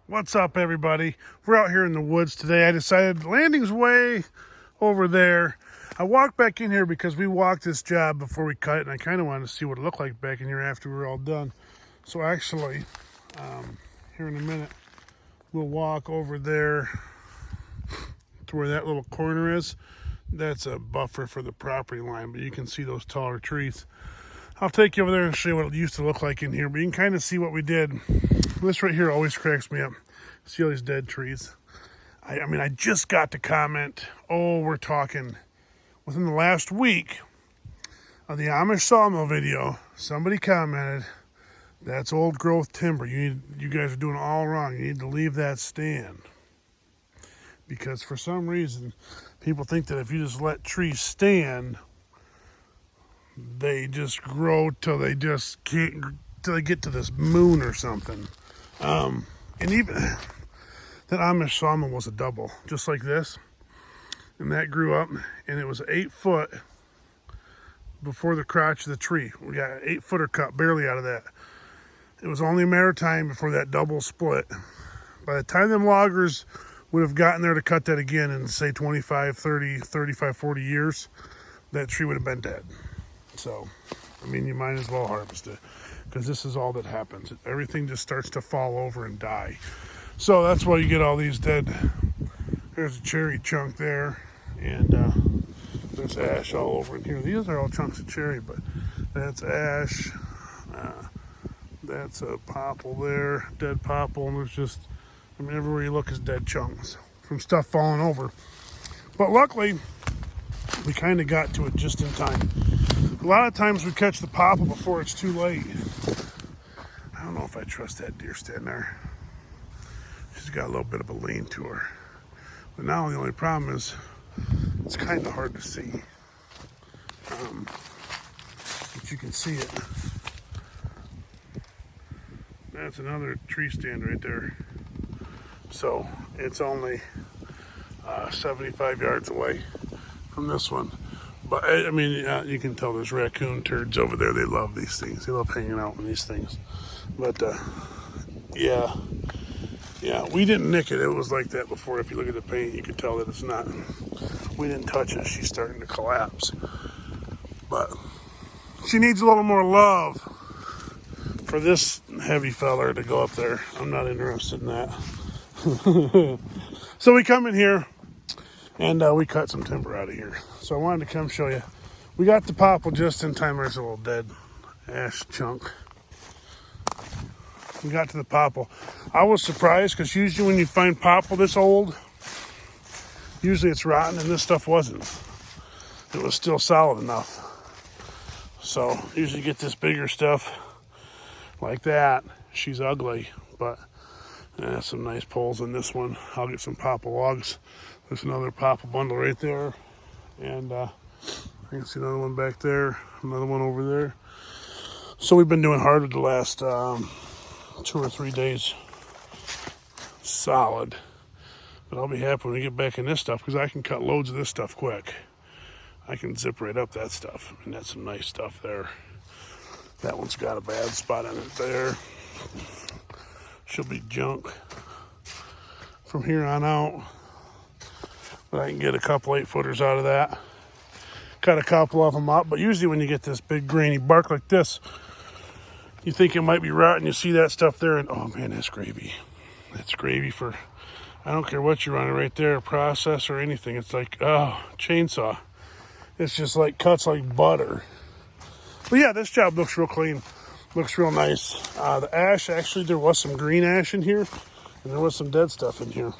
What's up, everybody? We're out here in the woods today. I decided landing's way over there. I walked back in here because we walked this job before we cut it, and I kind of wanted to see what it looked like back in here after we were all done. So actually, here in a minute, we'll walk over there to where that little corner is. That's a buffer for the property line, but you can see those taller trees. I'll take you over there and show you what it used to look like in here, but you can kind of see what we did. This right here always cracks me up. See all these dead trees? I mean, I just got to comment. Oh, we're talking within the last week of the Amish sawmill video. Somebody commented, "That's old growth timber. You guys are doing all wrong. You need to leave that stand." Because for some reason, people think that if you just let trees stand, they just grow till they just can't, till they get to this moon or something. And even that Amish sawmill was a double, just like this. And that grew up, and it was 8 foot before the crotch of the tree. We got an 8-footer cut barely out of that. It was only a matter of time before that double split. By the time them loggers would have gotten there to cut that again in, say, 25, 30, 35, 40 years, that tree would have been dead. So, I mean, you might as well harvest it, because this is all that happens. Everything just starts to fall over and die. So that's why you get all these dead. There's a cherry chunk there, and there's ash all over in here. These are all chunks of cherry, but that's ash. That's a popple there, dead popple, and there's just, I mean, everywhere you look is dead chunks from stuff falling over. But luckily, we kind of got to it just in time. A lot of times we catch the popple before it's too late. I don't know if I trust that deer stand there. She's got a little bit of a lean to her. But now the only problem is it's kind of hard to see. But you can see it. That's another tree stand right there. So it's only 75 yards away from this one. But I mean, you can tell there's raccoon turds over there. They love these things. They love hanging out in these things. But yeah, we didn't nick it. It was like that before. If you look at the paint, you can tell that it's not. We didn't touch it. She's starting to collapse. But she needs a little more love for this heavy feller to go up there. I'm not interested in that. So we come in here, and we cut some timber out of here. So I wanted to come show you. We got the popple just in time. There's a little dead ash chunk. We got to the popple. I was surprised, because usually when you find popple this old, usually it's rotten, and this stuff wasn't. It was still solid enough. So usually get this bigger stuff like that. She's ugly, but some nice poles in this one. I'll get some popple logs. There's another popple bundle right there, and I can see another one back there, another one over there. So we've been doing hardwood the last 2 or 3 days, solid. But I'll be happy when we get back in this stuff, because I can cut loads of this stuff quick. I can zip right up that stuff, and that's some nice stuff there. That one's got a bad spot in it there. She'll be junk from here on out. But I can get a couple 8-footers out of that. Cut a couple of them up. But usually when you get this big grainy bark like this, you think it might be rotten. You see that stuff there, and oh man, that's gravy. That's gravy for, I don't care what you're running right there, process or anything. It's like, oh, chainsaw. It's just like cuts like butter. But yeah, this job looks real clean. Looks real nice. The ash, actually, there was some green ash in here, and there was some dead stuff in here,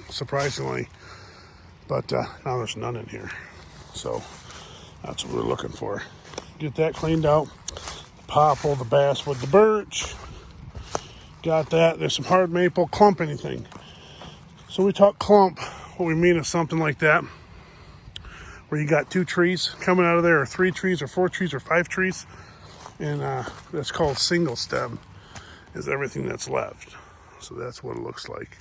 surprisingly. But now there's none in here. So that's what we're looking for. Get that cleaned out. Popple, the basswood, the birch. Got that. There's some hard maple, clump anything. So we talk clump. What we mean is something like that, where you got 2 trees coming out of there, or 3 trees, or 4 trees, or 5 trees. And that's called single stem, is everything that's left. So that's what it looks like.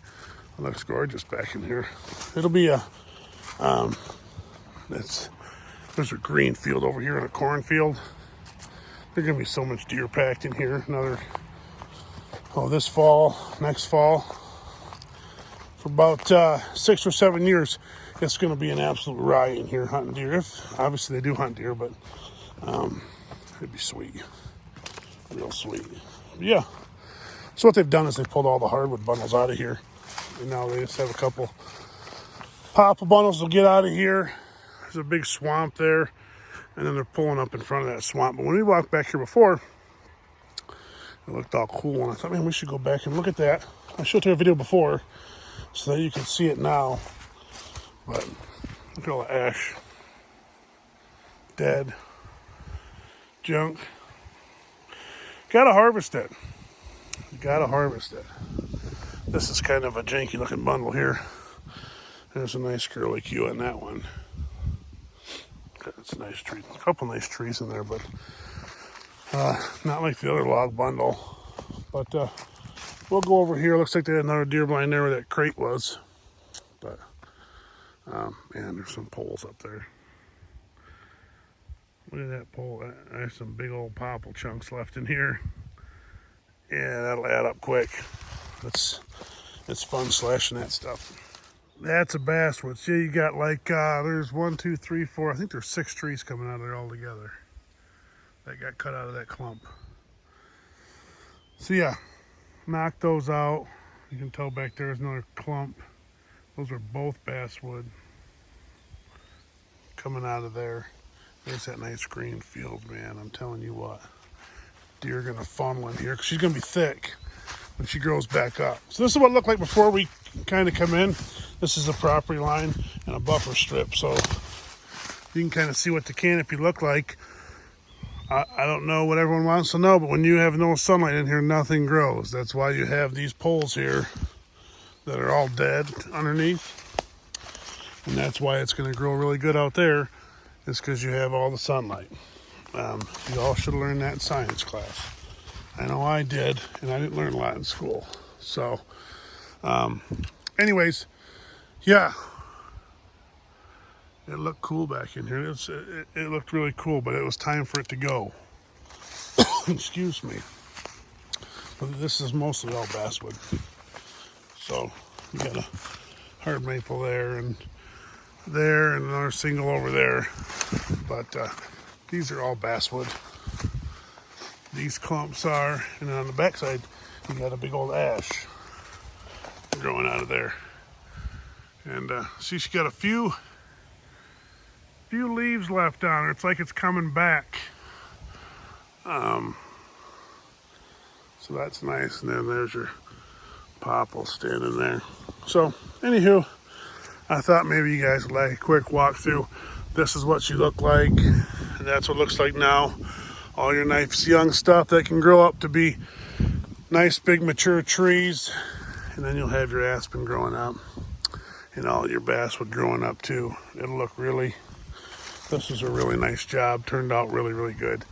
It looks gorgeous back in here. It'll be a, there's a green field over here and a cornfield. There's gonna be so much deer packed in here. Another this fall, next fall, for about 6 or 7 years, it's going to be an absolute riot in here hunting deer. Obviously, they do hunt deer, but it'd be sweet. Real sweet. Yeah. So what they've done is they pulled all the hardwood bundles out of here. And now they just have a couple popple bundles will get out of here. There's a big swamp there. And then they're pulling up in front of that swamp. But when we walked back here before, it looked all cool. And I thought, man, we should go back and look at that. I showed you a video before so that you can see it now. But look at all the ash. Dead. Junk. Gotta harvest it. Gotta harvest it. This is kind of a janky looking bundle here. There's a nice curly Q on that one. It's a nice tree. A couple nice trees in there, but not like the other log bundle. But we'll go over here. Looks like they had another deer blind there where that crate was. But man, there's some poles up there. Look at that pole. There's some big old popple chunks left in here. Yeah, that'll add up quick. It's fun slashing that stuff. That's a basswood. See, you got like, there's 1, 2, 3, 4. I think there's 6 trees coming out of there all together. That got cut out of that clump. So yeah, knock those out. You can tell back there's another clump. Those are both basswood coming out of there. There's that nice green field, man. I'm telling you what. Deer are gonna funnel in here because she's gonna be thick when she grows back up. So this is what it looked like before we kind of come in. This is a property line and a buffer strip, so you can kind of see what the canopy looked like. I don't know what everyone wants to know, but when you have no sunlight in here, nothing grows. That's why you have these poles here that are all dead underneath, and that's why it's going to grow really good out there, is because you have all the sunlight. You all should have learned that in science class. I know I did, and I didn't learn a lot in school. So, anyways, yeah, it looked cool back in here. It looked really cool, but it was time for it to go. Excuse me. But this is mostly all basswood. So, you got a hard maple there, and another single over there. But these are all basswood. These clumps are, and then on the backside, you got a big old ash growing out of there. And see, she got a few leaves left on her. It's like it's coming back. So that's nice. And then there's your popple standing there. So, anywho, I thought maybe you guys would like a quick walkthrough. This is what she looked like, and that's what it looks like now. All your nice young stuff that can grow up to be nice big mature trees, and then you'll have your aspen growing up and all your basswood growing up too. It'll look really, this is a really nice job. Turned out really, really good.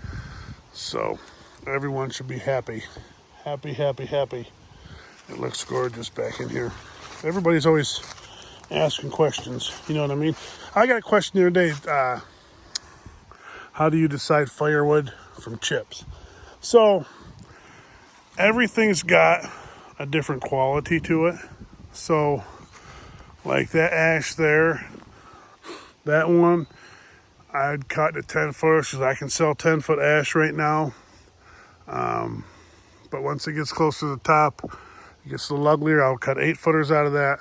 So everyone should be happy. Happy, happy, happy. It looks gorgeous back in here. Everybody's always asking questions, you know what I mean? I got a question the other day. How do you decide firewood from chips? So everything's got a different quality to it. So like that ash there, that one, I'd cut to 10 footers because I can sell 10-foot ash right now. But once it gets close to the top, it gets a little uglier. I'll cut 8-footers out of that.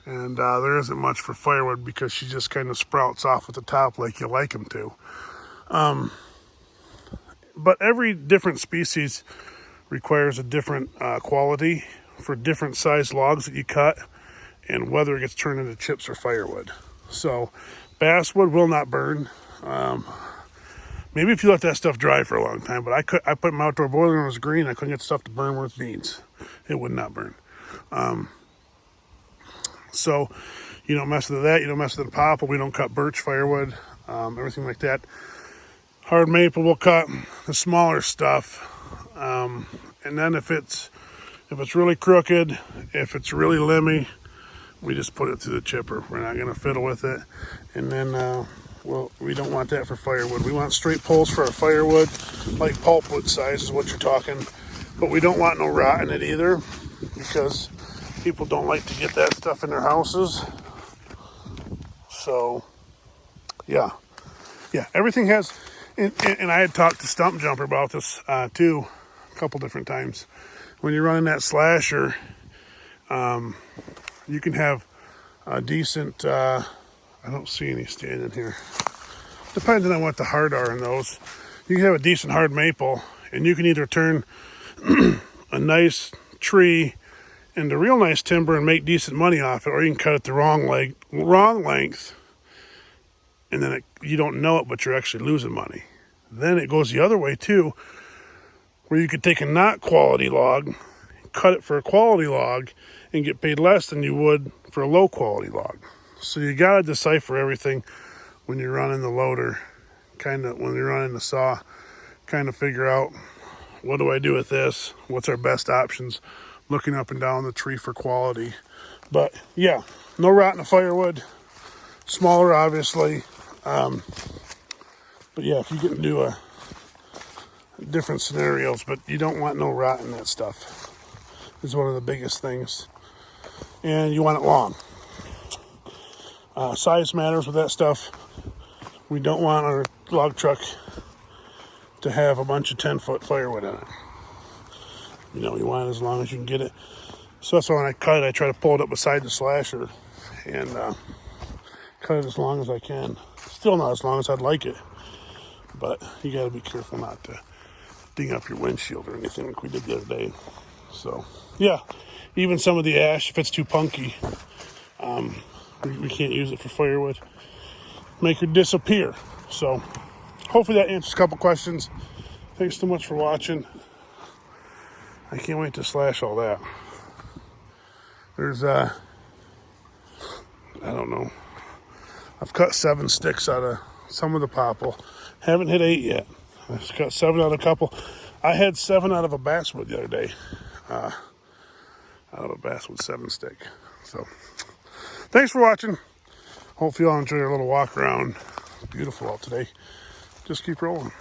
And there isn't much for firewood because she just kind of sprouts off at the top like you like them to. But every different species requires a different quality for different size logs that you cut and whether it gets turned into chips or firewood. So basswood will not burn. Maybe if you let that stuff dry for a long time, but I put my outdoor boiler and it was green. I couldn't get stuff to burn with beans. It would not burn. So you don't mess with that. You don't mess with the popple. We don't cut birch firewood, everything like that. Hard maple will cut the smaller stuff. And then if it's really crooked, if it's really limby, we just put it through the chipper. We're not going to fiddle with it. And then, well, we don't want that for firewood. We want straight poles for our firewood, like pulpwood size is what you're talking. but we don't want no rot in it either, because people don't like to get that stuff in their houses. So yeah, everything has, and I had talked to Stump Jumper about this too a couple different times. When you're running that slasher, you can have a decent, I don't see any standing here, depending on what the hard are in those. You can have a decent hard maple, and you can either turn a nice tree into real nice timber and make decent money off it, or you can cut it the wrong length, and then you don't know it, but you're actually losing money. Then it goes the other way too, where you could take a not quality log, cut it for a quality log, and get paid less than you would for a low quality log. So you gotta decipher everything when you're running the loader, kind of when you're running the saw, kind of figure out, what do I do with this? What's our best options? Looking up and down the tree for quality. But yeah, no rot in the firewood. Smaller, obviously. But yeah, if you get into different scenarios, but you don't want no rot in that stuff. Is one of the biggest things. And you want it long. Size matters with that stuff. We don't want our log truck to have a bunch of 10-foot firewood in it. You know, you want it as long as you can get it. So that's why when I cut it, I try to pull it up beside the slasher and cut it as long as I can. Still not as long as I'd like it, but you got to be careful not to ding up your windshield or anything like we did the other day. So yeah, even some of the ash, if it's too punky, we can't use it for firewood. Make it disappear. So hopefully that answers a couple questions. Thanks so much for watching. I can't wait to slash all that. There's I don't know. I've cut 7 sticks out of some of the popple. Haven't hit 8 yet. I've cut 7 out of a couple. I had 7 out of a basswood the other day. Out of a basswood 7 stick. So thanks for watching. Hope you all enjoy your little walk around. Beautiful out today. Just keep rolling.